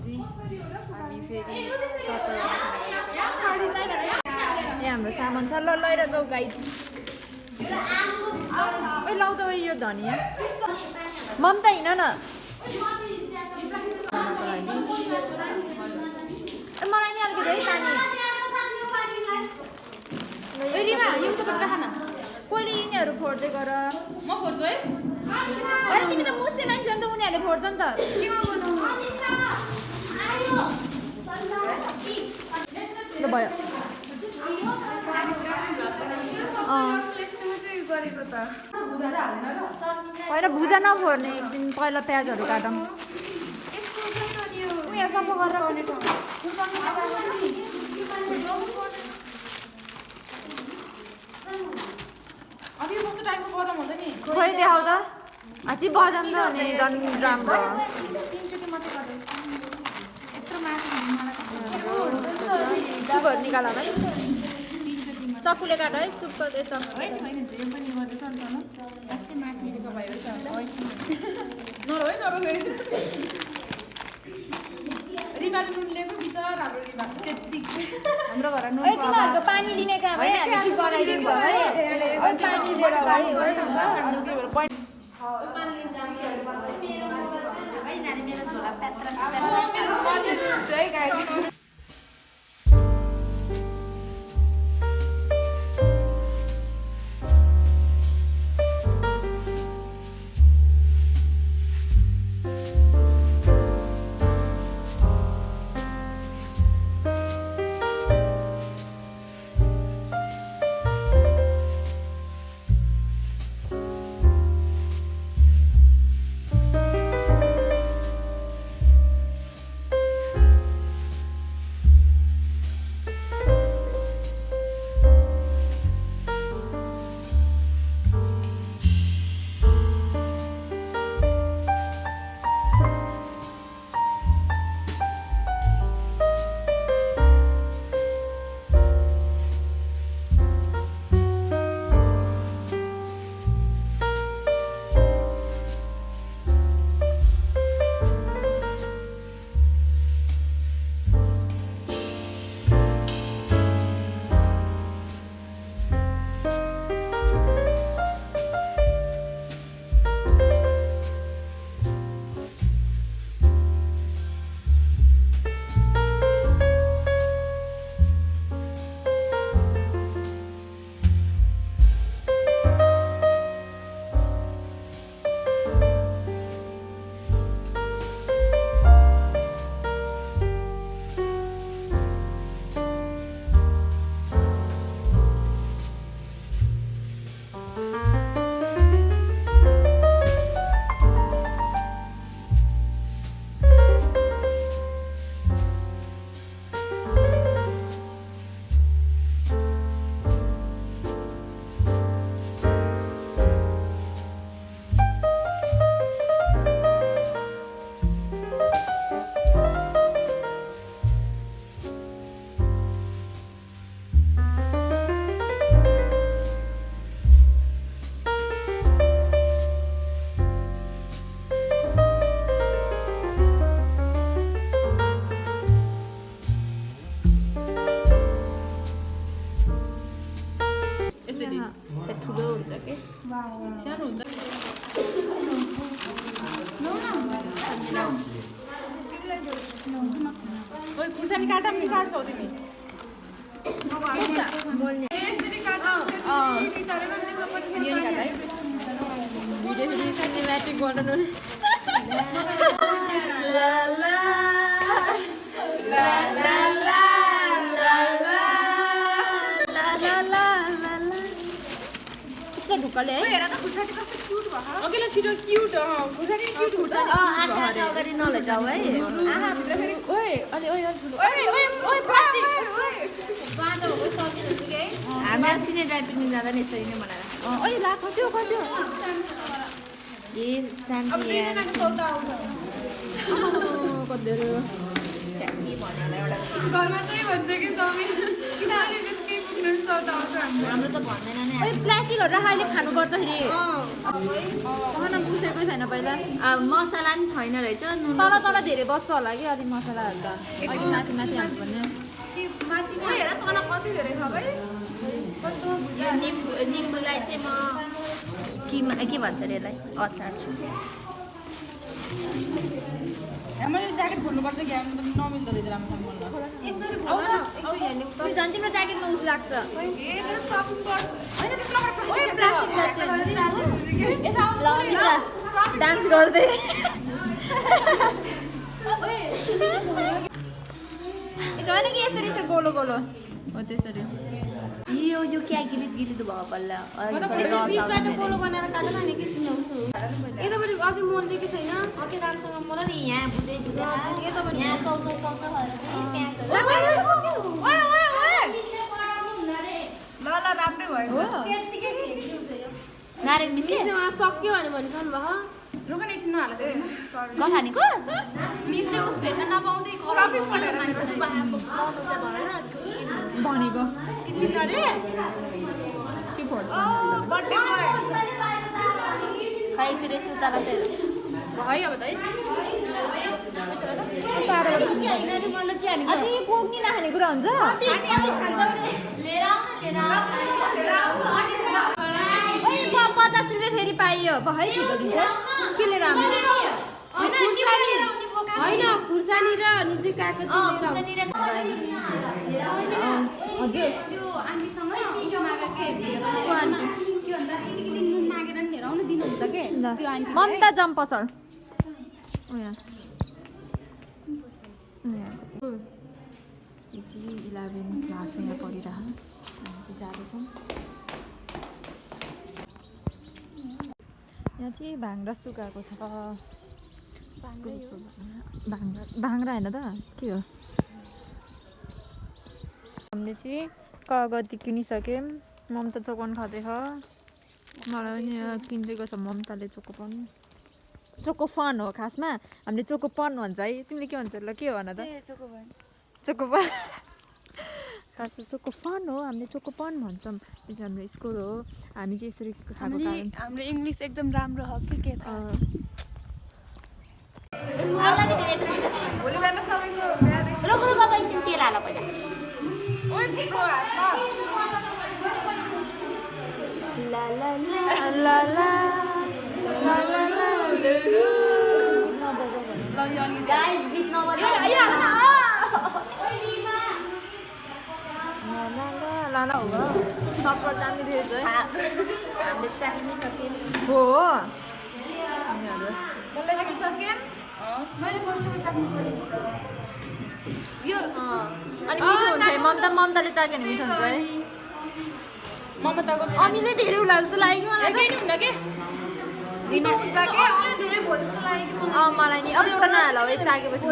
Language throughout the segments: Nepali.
बजी हामी फेरि चट्टलामा खाना गएका छौँ। यहाँ हाम्रो सामान छ ल लिएर जाऊ गाइड। ओइ लाउ त यो धनिया ममता हिँड न। मलाई नि अलिकति है पानी कहिले यिनीहरू फोड्दै गर म फोड्छु है। होइन तिमी त मुस्ने मान्छे हो नि त उनीहरूले फोड्छ नि त। ल भयो पहिला भुजा नफोर्ने एकदिन पहिला प्याजहरू काटौँ। खोइ देखाउ त अझै बजाउँ त अनि झन् राम्रो सुपहरू निकाल है चक्कुले काट है सुपको तिमीहरूको पानी लिने काम है हामी चाहिँ बनाइदिन्छ है पानी दिएर है। खुर्सानी काटा पनि काट्छौ तिमी भिडियो फेरि सिनेम्याटिक बनाउनु ढुक्कले है हेर त खुर्सानी कस्तो क्यूट भयो अघिल्लो छिटो क्यूट खुर्सानी क्यूट हुन्छ आँखा अगाडि नलैजाऊ है आहा भित्र फेरि ओइ अलि ओइ अलि ठुलो ओइ ओइ ओइ प्लास्टिक बाँधो हो सकिन्छ के हामी अस्ति नै ड्राई पिकनिक जाँदा नि यसरी नै बनाएर ओइ ला खस्यो खस्यो ए शान्ति यार अब सौदा आउँछ कतिहरु स्याकी भनेर एउटा घरमा चाहिँ भन्छ कि सबै किनभने जति पुग्नु सौदा आउँछ हाम्रो त भन्दैन नि ओइ प्लास्टिकहरु राख अहिले खानु पर्छ फेरि खाना बुझेकै छैन पहिला मसला नि छैन रहेछ तर तर धेरै बस्छ होला कि अलि मसलाहरू त अलि माथि माथि हाल्नुपर्ने हेर तल कति धेरै छ भाइ यो निम्बुलाई चाहिँ म के भन्छ अरे यसलाई अचार छु मैले ज्याकेट खोल्नुपर्छ कि हामी नमिल्दो रहेछ राम्रोसँग बोल्न यसरी झन् तिम्रो ज्याकेटमा उस लाग्छ डान्स गर्दै होइन कि यसरी यसरी गोलो गोलो हो त्यसरी यो क्या गिलित गिलित भयो बल्ल बिचबाट गोलो बनाएर काट्नु नि कि सुनाउँछु यतापट्टि अझै मोल्ने कि छैन अघि राम्रोसँग मोल नि यहाँ बुझै यतापट्टि यहाँ चौचौ पाउँछ ल राम्रै भयो नारायण मिसले सक्यो भने भनिसक्नु भयो रुकन एकछिन नहाल्दै गफानीको मिसले उस भेट्न नपाउँदै भनेको के फोन खै त्यो यस्तो चला भयो अब त है अझै पोक्नी नखाने कुरा हुन्छ लिएर 50 रुपियाँ फेरि पाइयो भरै ढिलो दिन्छ के लिएर आउनु होइन खुर्सानी र अनि चाहिँ कागज हजुर त्यो आन्टीसँग मागेको के भन्छ अलिकति नुन मागेर नि लिएर आउनु दिनुहुन्छ के त्यो आन्टी ममता जम पसल केजी 11 क्लास यहाँ पढिरह हामी चाहिँ जाँदैछौँ यहाँ चाहिँ भाङ्रा सुकाएको छ भाङ्रा होइन त के हो हामीले चाहिँ कागती किनिसक्यौँ ममता चोकन खाँदैछ मलाई पनि किन्दैको छ ममताले चोकोफन हो खासमा हामीले चोकोपन भन्छ है तिमीले के भन्छ ल के हो भन त चोकोपन खास चोकोफन हो हामीले चोकोपन भन्छौँ यो चाहिँ हाम्रो स्कुल हो हामी चाहिँ यसरी खाएको कारण हाम्रो इङ्ग्लिस एकदम राम्रो हो के थाहा रोको बाबा एकछिन तेल हाल पहिला ला ला ला ला ला गाइस बिच नबजाऊ लाला हो सपर दामी दिएछ है हामीले चाख्नै सक्यौँ हो मलाई थाकिसकेँ मैले फर्स्टमा चाख्नु पर्यो यो अनि मिठो हुन्छ है ममताले चाख्यो भने मिठो हुन्छ है ममताको अमिले धेरै उला जस्तो लाग्यो कि मलाई केही हुन्न के दिनु हुन्छ के अझै धेरै भयो जस्तो लाग्यो कि मलाई नि अब एउटा नहाल है चाकेपछि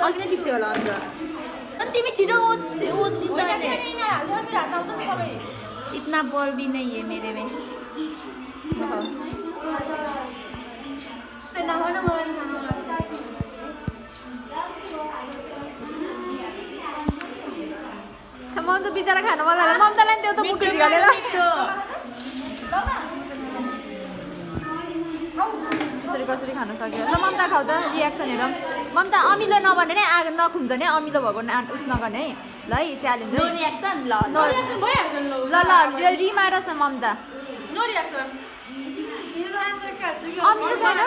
अघि नै ठिक थियो होला अन्त अनि तिमी छिटो इतना बॉल भी नहीं है मेरे में ममता बिचरा खानु मन लाग्यो ममतालाई त्यो त मुखी झिकालेर कसरी खान सक्यो ल ममता खाऊ त रियाक्सन हेरौँ ममता अमिलो नभने नै आग नखुम्छ नि अमिलो भएको उस नगर्ने है ल है च्यालेन्ज नो रियाक्सन ल रिमाएर छ ममता नो रियाक्सन अमिलो छैन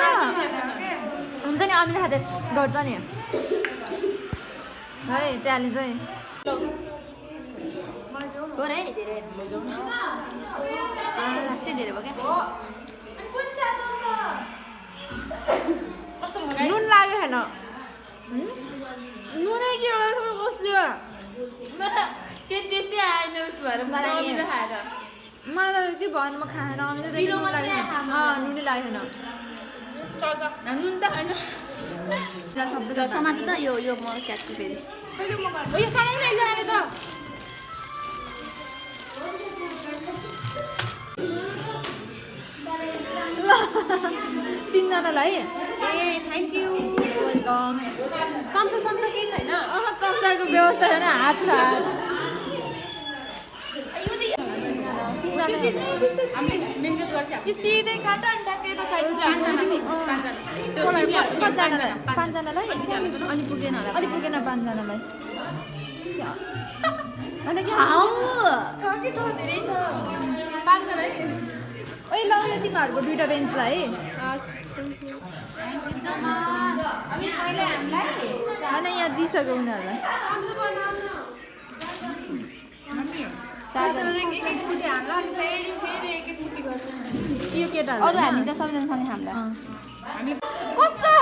हुन्छ नि अमिलो खाँदै गर्छ नि है च्यालेन्ज है थोरै धेरै लास्टै धेरै भयो क्या नुन लाग्यो छैन नुनै के बस्यो के टेस्टै आएन उसो भएर मलाई खाएर मलाई त के भएन म खाएन अमिलो नुनै लाग्यो छैन नुन त खाएन समाति त यो म च्याट्छु फेरि यो समाउनु एकजनाले त तिनजनालाई ए थ्याङ्क यू वेलकम चम्चा समचा केही छैन चम्चाको व्यवस्था छैन हात छ मेहनत गर्छ कि सिधै काट अनि ठ्याक्कै यता साइड पाँचजनालाई अनि पुगेन होला अलि पुगेन 5 जनालाई अनि के हाउ छ कि छ धेरै छ 5 जना है ओइ ल यो तिमीहरुको दुईटा बेन्चलाई अनि अहिले हामीलाई अनि यहाँ दिइसक्यो उनीहरुलाई यो केटाहरु अरु हामी त सबैजना छन् हामीलाई कस्तो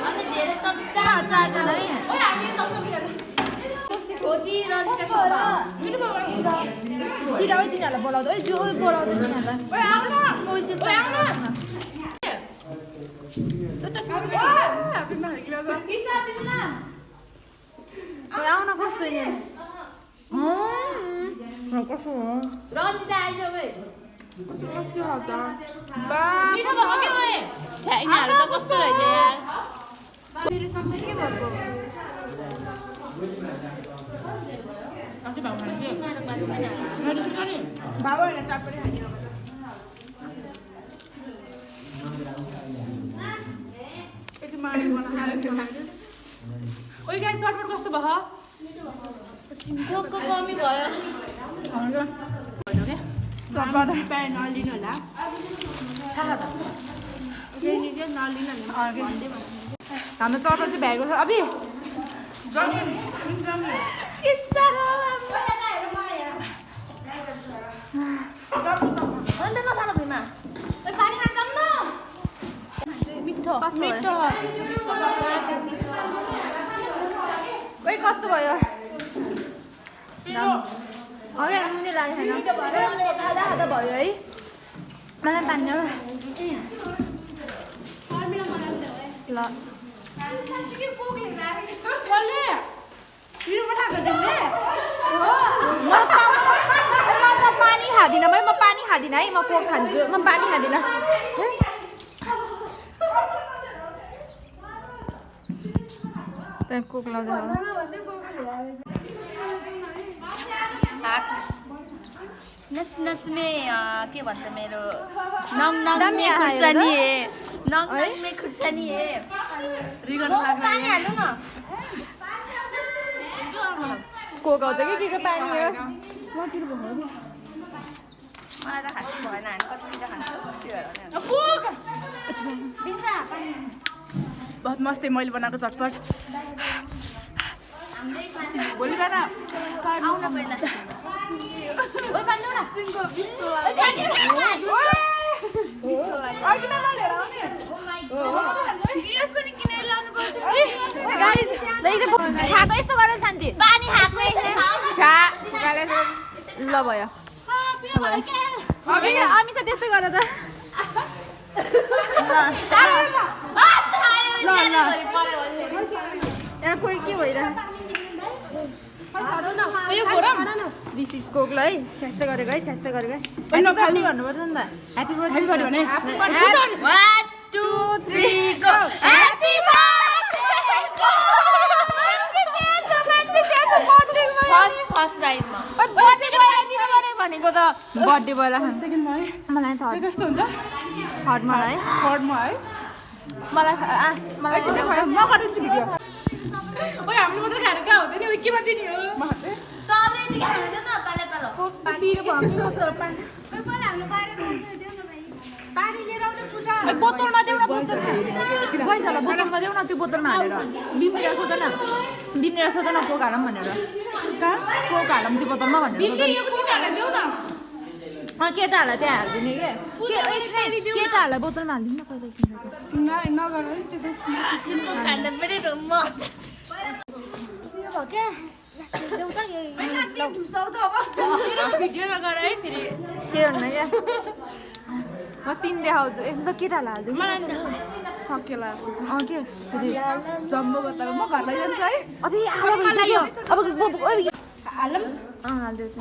अनि धेरै चम्चा चारजना है ओइ हामी तम्सम खोदी रन्जिता सभा छिटो ओइ तिनीहरुलाई बोलाउँदै ओइ जो ओइ बोलाउँदै तिनीहरुलाई ओइ आउन ओइ त्यो ओइ आउन कस्तो नि रन्जिता आइज ओइ मिठो भयो के ओइ छ्या यिनीहरु त कस्तो रहेछ यार मेरो चम्चा के भएको कति भाउ खाने के मेरो पनि बाबाले चापडी हाल्यो यति मार्ने बनाएको ओइ गाडी चटपट कस्तो भयो कोकको कमी भयो चटपट पाए नलिनु होला थाहा त केही के नलिनु होला हाम्रो चटपट चाहिँ भ्याएको छ अबि अन्त नखानु भुइँमा ओइ पानी खान जाऊँ न मिठो मिठो ओइ कस्तो भयो अघि मुनि लाग्यो छैन खाँदा खाँदा भयो है मलाई पानी ल्याऊ ल म पानी खाँदिनँ भाइ म पानी खाँदिनँ है म कोक खान्छु म पानी खाँदिनँ त्यहाँ कोक लाउँदा नस नस में के भन्छ मेरो नङ नङ में खुर्सानी है नङ नङ में खुर्सानी है रिगन लाग्छ पानी हाल्नु न कोक आउँछ कि के पानी हो मलाई त खासै भएन हामी कति मिठो खान्छौँ कोक दिन्छ बहुत मस्तै मैले बनाएको चटपट भोलि बिहान आउन पहिला ओइ पानी ल्याउ न सिङ्गो बिस्तो गिलास पनि किनेर ल्याउनु पर्छ खाएको यस्तो गरेर शान्ति पानी खाएको ल भयो अमिसा त्यस्तै गर त यहाँ कोही के भइरहेको दिस इज कोक ल है छ्यास्सै गरेको है छ्यास्सै गरेको है नखाली भन्नुपर्छ नि त ह्याप्पी बर्थडे गऱ्यो भने 1 2 3 गो ह्यापी फर्स्ट राइडमा भनेको त बर्थडे भएर सेकेन्ड भयो मलाई थर्ड कस्तो हुन्छ थर्ड मलाई थर्डमा है मलाई नगरिदिन्छु भिडियो ओइ हामीले मात्र खाएर कहाँ हुँदैन नि केमा चाहिँ नि हो सबले यति खानु देऊ न पाले पालो पानी लिएर आउँदै पूजा बोतलमा देऊ न बोतलमा देऊ न त्यो बोतलमा हालेर बिम्रेर सोध न कोक हालौँ भनेर कोक हालौँ त्यो बोतलमा भनेर केटाहरूलाई त्यहाँ हालिदिने के केटाहरूलाई बोतलमा हालिदिनु न कहिले खाँदा पनि भिडियो नगर है फेरि के भन्नु क्या म सिन देखाउँछु यसो त केटाहरूलाई हालिदिनु सकेला जस्तो छ के फेरि जम्बो बोतल म घरलाई जान्छु है अब हालिदिउँछ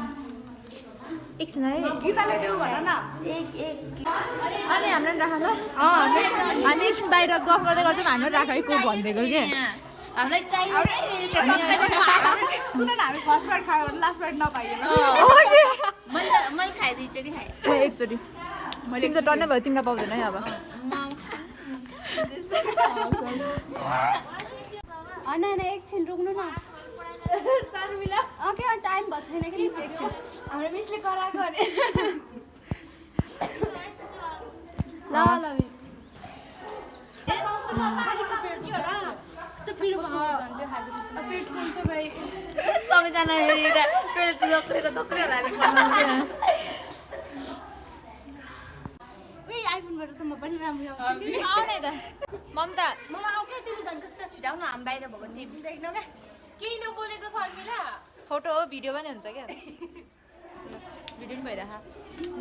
एकछिन है गीताले देऊ भन न अनि हामीलाई राख ल हामी एकछिन बाहिर गफ गर्दै गर्छौँ हामीलाई राख है कोक भनिदिएको के हामीलाई चाहियो सुन न हामी फर्स्ट बाइट खायो भने लास्ट बाइट नपाइएन मैले खाएँ 2 चोटि खाएँ एकचोटि मैले त टन्नै भयो तिमीलाई पाउँदैन है अब अनि एकछिन रुक्नु न ओके टाइम भएको छैन कि मिस एकछिन हाम्रो मिसले कराएको अरे ल ल मिस सबैजना आइफोनबाट त म पनि राम्रो आउने त ममता मलाई आऊ के तिमी झन् कस्तो छिटाउनु हामी बाहिर भएको टिम देख्न क्या केही नबोलेको शर्मिला फोटो हो भिडियो पनि हुन्छ क्या भिडियो पनि भइरहेको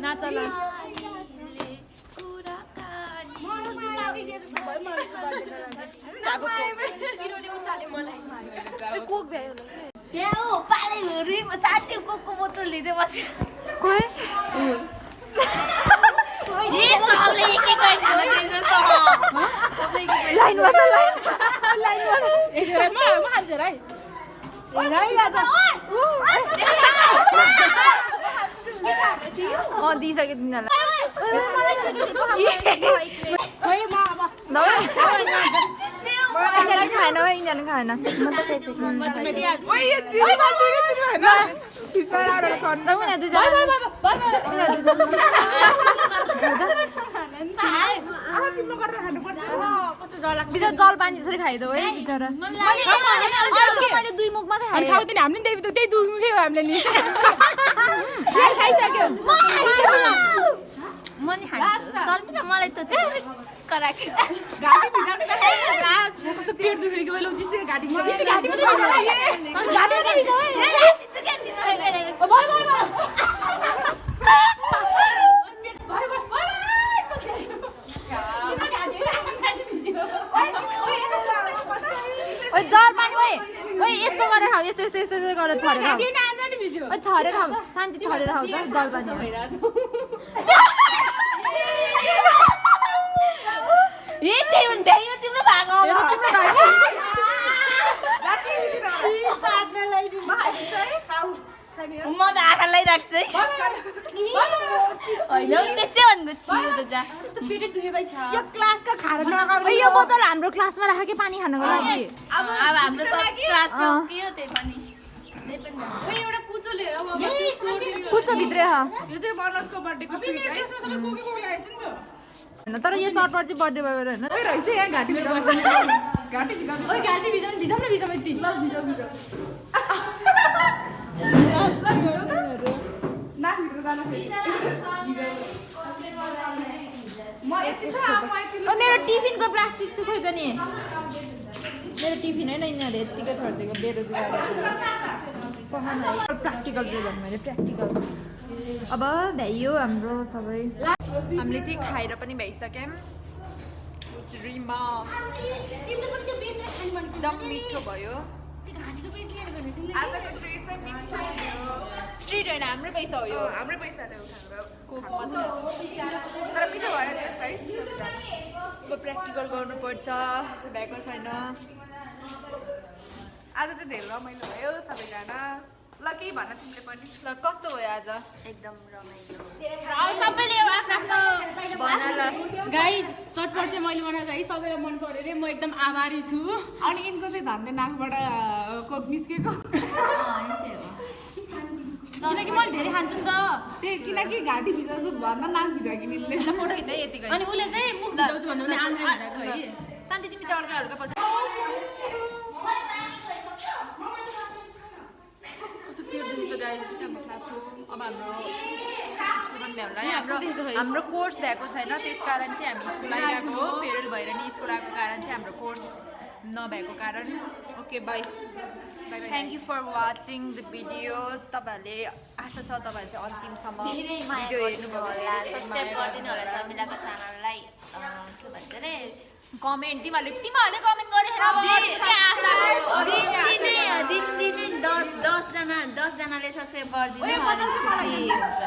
नाच ल कोक भ्यायो त्यहाँ हो पालेघरि साथी कोकको बोतल लिँदै बस्यो सबले एक एक दिइसक्यो तिनीहरूलाई खाएन है यिनीहरू खाएन जल पानी जसरी खाइदो है बिचरा मैले 2 मुख मात्रै खाएँ खाउँदैन हामीले त्यही 2 मुखै हो हामीले खाइसक्यो म नि खान्छु चल्मिन मलाई त कराएको घाँटी भिजाउने कस्तो पेट दुखेको बेला उचिसक्यो घाँटी जल पानी यस्तो गरेर खाऊ यस्तो यस्तो यस्तो गरेर छरेर खाऊ छरेर खाऊ शान्ति छरेर खाऊ त जल पानी त्यही हुन्छ यो तिम्रो भागो म त आँखा लगाइराख्छु है होइन त्यसै भन्नु छियो त जा यो क्लासका खाना नगाउने यो बोतल हाम्रो क्लासमा राख के पानी खानको लागि अब हाम्रो सब क्लास के हो त्यही पनि एउटा कुचो लिएर कुचो भित्रै यो चाहिँ मनोजको बर्थडेको स्विट है सबै कोकी कोकी आएछ नि त तर यो चटपट चाहिँ बर्थडे भएर होइन ओइ रहेछ यहाँ घाँटी भिजाउनु घाँटी भिजाउनु ओइ घाँटी भिजाउनु भिजाउन यति ल भिजाउ नाकभित्र जान म यति छ मेरो टिफिनको प्लास्टिक चाहिँ खोइ त नि मेरो टिफिन होइन यिनीहरूले यत्तिकै छोडिदिएको बेरोजगार प्र्याक्टिकल प्रोग्राम मैले प्र्याक्टिकल अब भ्याइयो हाम्रो सबै हामीले चाहिँ खाएर पनि भ्याइसक्यौँ एकदम मिठो भयो आजको ट्रिट चाहिँ मिठो थियो ट्रिट होइन हाम्रै पैसा हो यो हाम्रै पैसाले कोक मात्रै तर मिठो भयो त्यो है अब प्र्याक्टिकल गर्नुपर्छ भ्याएको छैन आज चाहिँ धेरै रमाइलो भयो सबैजना ल केही भन्न तिमीले पनि ल कस्तो भयो आज एकदम रमाइलो सबैले आफ्नो भन ल गाइज चटपट चाहिँ मैले बनाएको है सबैलाई मन पऱ्यो अरे म एकदम आभारी छु अनि यिनको चाहिँ धन्ने नाकबाट कोक निस्केको किनकि मैले धेरै खान्छु नि त त्यही किनकि घाँटी भिजाउँछु भन्न नाक भिजाएको निले फोटो खिच्दै यतिकै अनि उसले चाहिँ मुख भिजाउँछु भन्दा पनि आन्द्रे भिजाएको है शान्ति तिमी चाहिँ अर्कै हल्का पछि कस्तो पेट दुखेछ गाइज चाहिँ हाम्रो क्लास हो अब हाम्रो कोर्स भएको छैन त्यसकारण चाहिँ हामी स्कुल आइरहेको हो फेयरवेल भएर नि स्कुल आएको कारण चाहिँ हाम्रो कोर्स नभएको कारण okay bye thank you for watching the video तपाईँहरूले आशा छ तपाईँहरू चाहिँ अन्तिमसम्म भिडियो हेर्नुभयो सब्सक्राइब गरिदिनु होला शर्मिलाको च्यानललाई के भन्छ रे कमेन्ट तिमीहरूले कमेन्ट गरेर दिनै 10 जनाले सब्सक्राइब गरिदिनु अनि खुसी हुन्छ